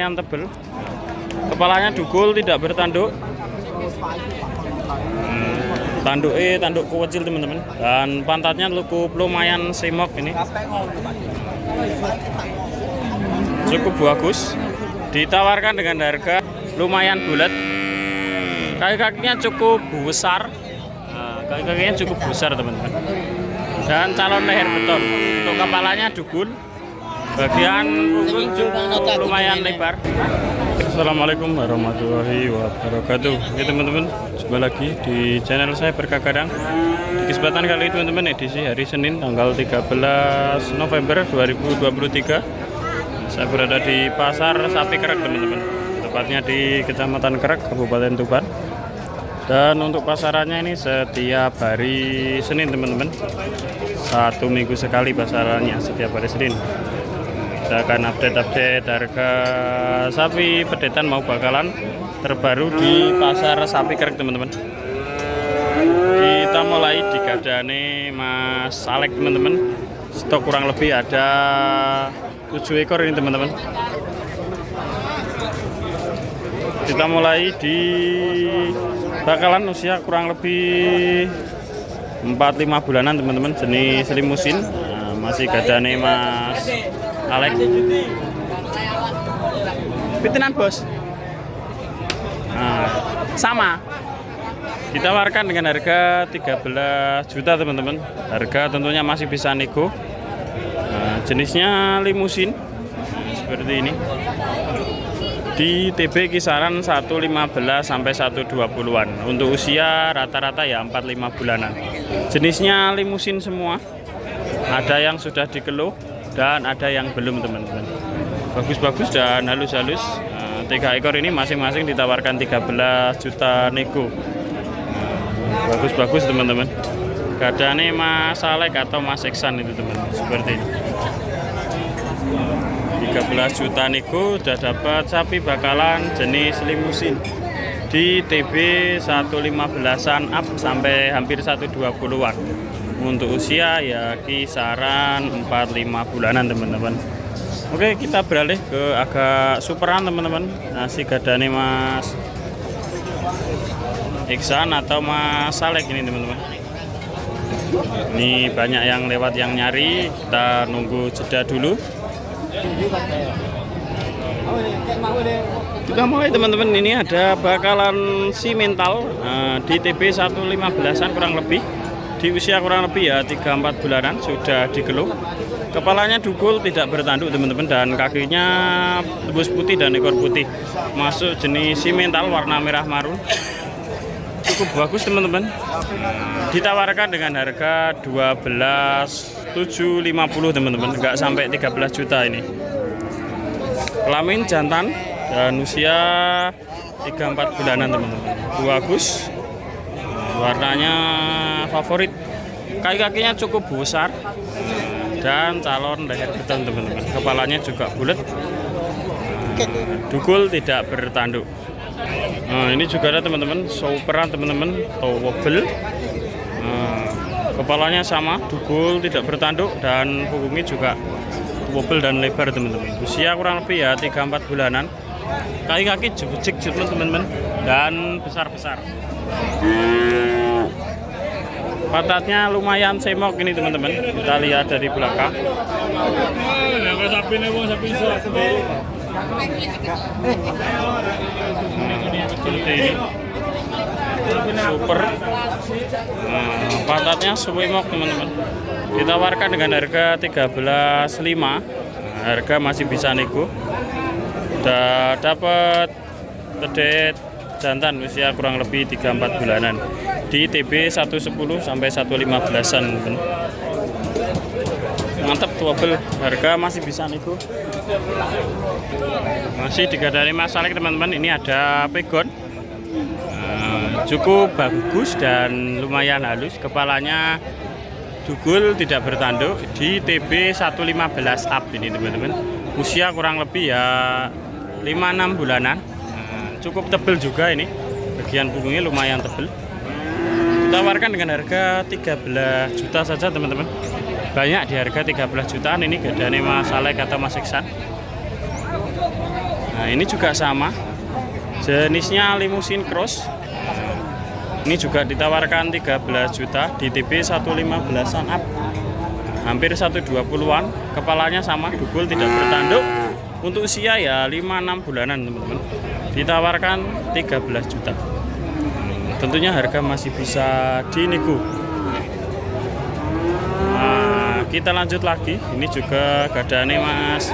yang tebel, kepalanya dugul, tidak bertanduk. Tanduk kecil teman-teman, dan pantatnya lumayan semok ini. Cukup bagus, ditawarkan dengan harga lumayan bulat. Kaki-kakinya cukup besar, kaki-kakinya cukup besar teman-teman. Dan calon leher beton. Untuk kepalanya dugul, bagian punggung lumayan lebar. Assalamualaikum warahmatullahi wabarakatuh. Oke teman-teman, jumpa lagi di channel saya Berkah Gadang. Di kesempatan kali ini teman-teman, edisi hari Senin tanggal 13 November 2023. Saya berada di Pasar Sapi Kerak teman-teman, tepatnya di Kecamatan Kerak, Kabupaten Tuban. Dan untuk pasarannya ini setiap hari Senin teman-teman, 1 minggu sekali pasarannya, setiap hari Senin. Kita akan update harga sapi pedetan mau bakalan terbaru di Pasar Sapi Kerak teman-teman. Kita mulai di gadane Mas Salek teman-teman. Stok kurang lebih ada 7 ekor ini teman-teman. Kita mulai di bakalan usia kurang lebih 4-5 bulanan teman-teman, jenis limusin. Nah, masih gadane Mas Alek. Pitinan bos. Nah, sama. Ditawarkan dengan harga 13 juta teman-teman. Harga tentunya masih bisa nego. Nah, jenisnya limusin. Nah, seperti ini. Di TB kisaran 115 sampai 120-an. Untuk usia rata-rata ya 4-5 bulanan. Jenisnya limusin semua. Ada yang sudah dikeluh dan ada yang belum teman-teman. Bagus-bagus dan halus-halus. 3 ekor ini masing-masing ditawarkan 13 juta nego. Bagus-bagus teman-teman. Gadane Mas Salek atau Mas Iksan itu teman-teman, seperti ini. 13 juta nego udah dapat sapi bakalan jenis limusin di TB 115-an up sampai hampir 120-an. Untuk usia ya kisaran 4-5 bulanan teman-teman. Oke, kita beralih ke agak superan teman-teman. Nasi gadane Mas Iksan atau Mas Salek ini teman-teman. Ini banyak yang lewat yang nyari, kita nunggu jeda dulu. Kita mulai teman-teman, ini ada bakalan simental di TB 115-an kurang lebih. Di usia kurang lebih ya 3-4 bulanan, sudah digeluh. Kepalanya dugul, tidak bertanduk teman-teman, dan kakinya tembus putih dan ekor putih. Masuk jenis simental warna merah marun. Cukup bagus teman-teman. Ditawarkan dengan harga 12.750 teman-teman, enggak sampai 13 juta ini. Kelamin jantan dan usia 3-4 bulanan teman-teman. Bagus. Warnanya favorit. Kaki-kakinya cukup besar dan calon leher beton teman-teman. Kepalanya juga bulat. Dugul, tidak bertanduk. Nah, ini juga ada teman-teman, superan teman-teman, towable. Kepalanya sama, dugul, tidak bertanduk, dan punggungnya juga towable dan lebar teman-teman. Usia kurang lebih ya 3-4 bulanan. Kaki-kaki jepit teman-teman, dan besar-besar. Pantatnya lumayan semok ini teman-teman. Kita lihat dari belakang. Seperti ini. Super. Pantatnya semok teman-teman. Ditawarkan dengan harga 13.500. Harga masih bisa nego. Udah dapat pedet jantan usia kurang lebih 3-4 bulanan di TB 110 sampai 115-an. Mantap, double. Harga masih bisa nego. Masih digadani Mas Salek teman-teman. Ini ada pegon. Cukup bagus dan lumayan halus. Kepalanya dugul, tidak bertanduk di TB 115 up ini teman-teman. Usia kurang lebih ya 5-6 bulanan. Cukup tebel juga ini, bagian punggungnya lumayan tebel. Ditawarkan dengan harga 13 juta saja teman-teman. Banyak di harga 13 jutaan ini gadane Mas Salek atau Mas Iksan. Nah, ini juga sama. Jenisnya limusin cross. Ini juga ditawarkan 13 juta di TB 115-an up. Hampir 120-an. Kepalanya sama, dugul, tidak bertanduk. Untuk usia ya 5-6 bulanan, teman-teman. Ditawarkan 13 juta. Tentunya harga masih bisa dinego. Nah, kita lanjut lagi. Ini juga gadane Mas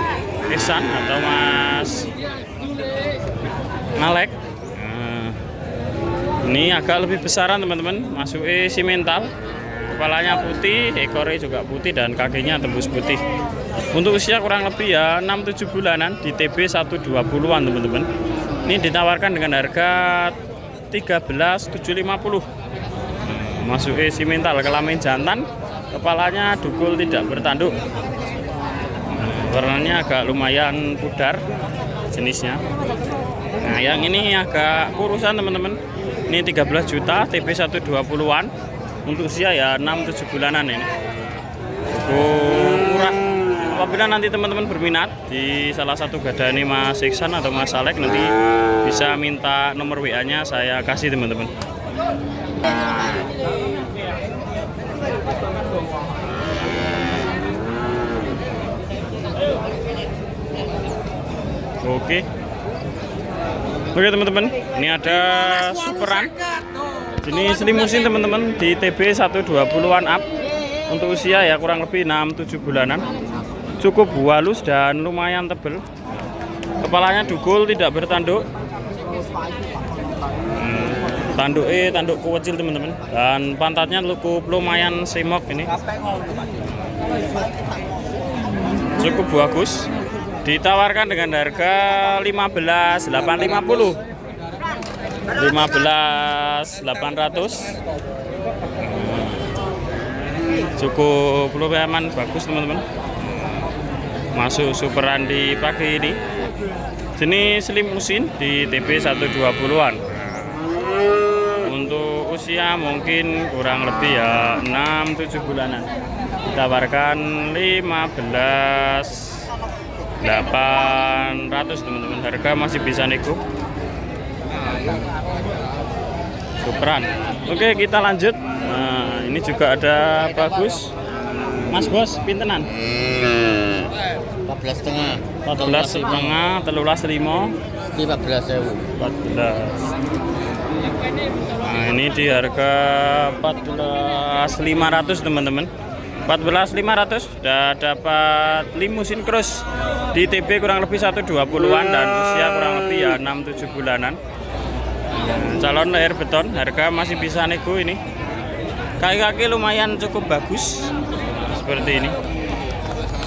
Ihsan atau Mas Malek. Nah, ini agak lebih besaran, teman-teman. Masuknya simental. Kepalanya putih, ekornya juga putih, dan kakinya tembus putih. Untuk usia kurang lebih ya 6-7 bulanan di TB 120-an, teman-teman. Ini ditawarkan dengan harga 13.750. Masuknya simental, kelamin jantan, kepalanya dugul, tidak bertanduk. Warnanya agak lumayan pudar jenisnya. Nah, yang ini agak kurusan, teman-teman. Ini 13 juta TB 120-an. Untuk usia ya 6-7 bulanan ini. Murah. Apabila nanti teman-teman berminat di salah satu gadane Mas Ihsan atau Mas Alek, nanti bisa minta nomor WA-nya saya kasih, teman-teman. Oke, teman-teman, ini ada superan. Ini limusin, teman-teman, di TB 120-an up. Untuk usia ya kurang lebih 6-7 bulanan. Cukup halus dan lumayan tebel. Kepalanya dugul, tidak bertanduk. Tanduk kecil, teman-teman. Dan pantatnya cukup lumayan semok ini. Cukup bagus. Ditawarkan dengan harga 15.850. 15.800. Cukup lumayan bagus, teman-teman. Masuk superan di pagi ini. Jenis limusin di TB 120-an. Untuk usia mungkin kurang lebih ya 6-7 bulanan. Ditawarkan 15.800, teman-teman. Harga masih bisa nego. Superan. Oke, kita lanjut. Nah, ini juga ada bagus. Mas Bos, pintenan? 14,5. 14,5, 13,5. 15.000. 14. Nah, ini di harga 14.500, teman-teman. 14.500 sudah dapat limusin cross di TB kurang lebih 120-an dan usia kurang lebih ya 6-7 bulanan. Calon leher beton, harga masih bisa nego ini. Kaki-kaki lumayan cukup bagus seperti ini.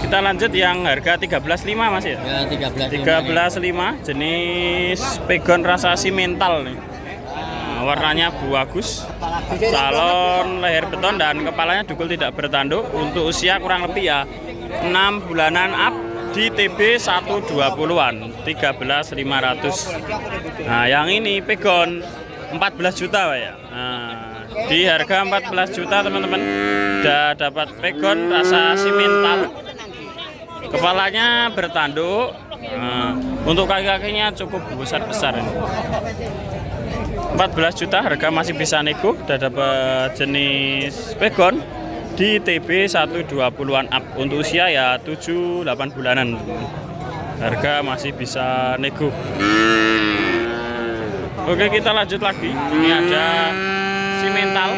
Kita lanjut yang harga 13.5, Mas ya? Ya, 13.5 jenis pegon rasa simental nih. Nah, warnanya bagus. Calon leher beton dan kepalanya dugul, tidak bertanduk. Untuk usia kurang lebih ya 6 bulanan up di TB 120-an, 13.500. Nah, yang ini pegon 14 juta, Pak ya. Nah, di harga 14 juta, teman-teman, udah dapat pegon rasa simental. Kepalanya bertanduk. Nah, untuk kaki-kakinya cukup besar ini. 14 juta, harga masih bisa nego. Udah dapat jenis pegon di TB 120-an up. Untuk usia ya 7-8 bulanan. Harga masih bisa nego. Oke, kita lanjut lagi. Ini ada simental.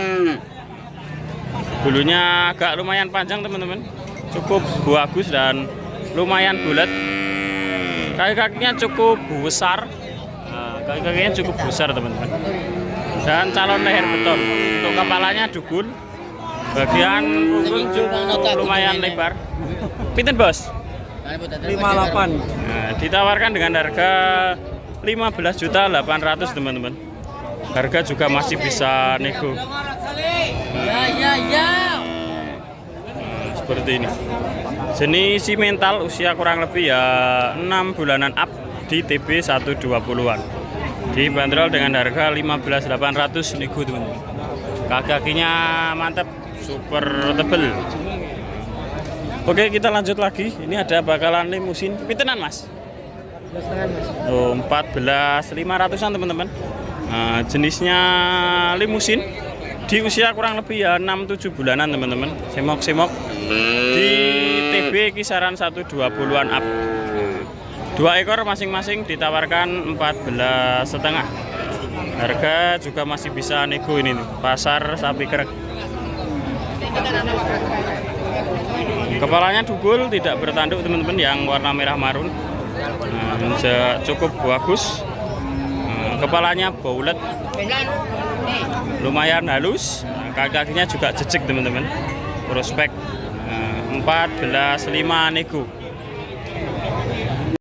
Bulunya agak lumayan panjang, teman-teman. Cukup bagus dan lumayan bulat. Kaki-kakinya cukup besar. Kaki-kakinya cukup besar, teman-teman. Dan calon leher beton. Untuk kepalanya dugul. Bagian punggung cukup lumayan lebar. Pinten, Bos? 58. Nah, ditawarkan dengan harga 15.800.000, teman-teman. Harga juga masih bisa nego. Seperti ini. Jenis simental, usia kurang lebih ya 6 bulanan up di TB 120-an. Dibanderol dengan harga 15.800 nego, teman-teman. Kaki-kakinya mantap, super tebel. Oke, kita lanjut lagi. Ini ada bakalan limusin. Pintenan, Mas? Oh, 14.500-an teman-teman. Jenisnya limusin. Di usia kurang lebih ya 6-7 bulanan teman-teman. Semok-semok di TB kisaran 120-an up. 2 ekor masing-masing ditawarkan 14,5. Harga juga masih bisa nego ini nih, pasar sapi kerek. Kepalanya dugul, tidak bertanduk teman-teman, yang warna merah marun. Cukup bagus. Kepalanya baulet, lumayan halus. Kaki-kakinya juga jejek teman-teman. Prospek 14,5 nego.